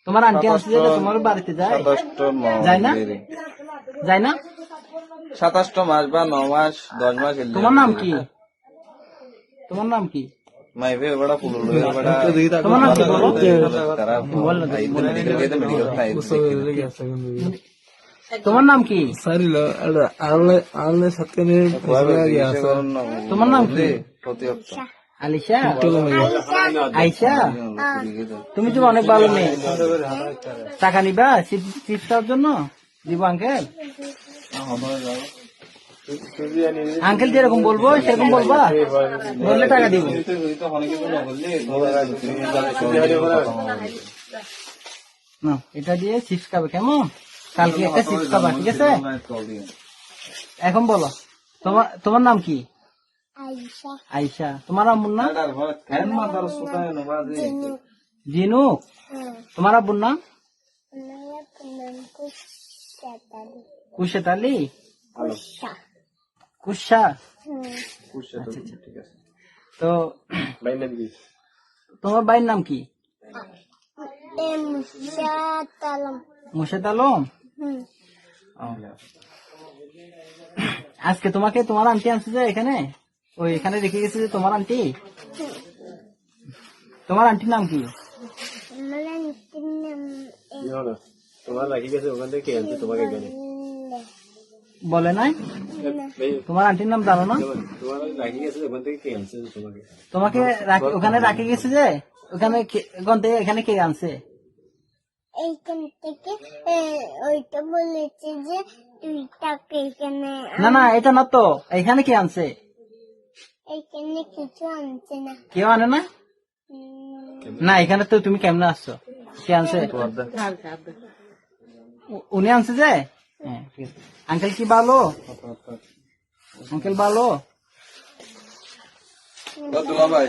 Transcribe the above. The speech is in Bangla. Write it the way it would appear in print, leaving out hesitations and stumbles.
তোমার আন্টি আসছে যে তোমার বাড়িতে যায়? যায় না? যায় না? 27টা মাস বা 9 মাস 10 মাস। তোমার নাম কি? তোমার নাম কি? মাইভে বড় পুলুলো বড়। তোমার নাম কি বলো? তারা বলো না। মেডিকেল গেতে মেডিকেল নাই। তোমার নাম কি? সারিলো আলে সাতকানে তোমার নাম কি? প্রতিহপ্তা আলিশা? আইসা? তুমি তো অনেক ভালো মেয়ে। টাকা নিবা চিকিৎসার জন্য? দিব আঙ্কেল? আঙ্কেল যেরকম বলবো সেরকম বলবা? বললে টাকা দিব। না, এটা দিয়ে চিপস খাবে কেমন? কালকে একটা চিপস খাবা, ঠিক আছে? এখন বলো, তোমার নাম কি? আইসা। তোমার আম্মুর নাম? জিনু। তোমার আব্বুর নাম? কুশেত আলী। কুশা। তো তোমার ভাইয়ের নাম কি? মুর্শেদ আলম। আজকে তোমার আন্টি আনছে যে এখানে, ওই এখানে রেখে গেছে যে তোমার আন্টি। তোমার আন্টির নাম কি? তোমার রাখি গেছে ওখান থেকে আনছে তোমাকে এখানে বলে নাই? তোমার আন্টির নাম জানো না? তোমার রাখি গেছে ওখান থেকে কে আনছে তোমাকে ওখানে রাখে গেছে যে ওখানে এখানে কে আনছে? এইখান থেকে ওইটা বলেছে যে তুই টাকা এখানে না এটা না তো, এখানে কে আনছে? এইখানে কিছু আনছে না। কেউ আনে না? না, এখানে তো তুমি কেমনে আসছো? কে আনছে? উনি আনছে যে? হ্যাঁ, ঠিক আছে। আঙ্কেল কি ভালো? আঙ্কেল ভালো? ভাই।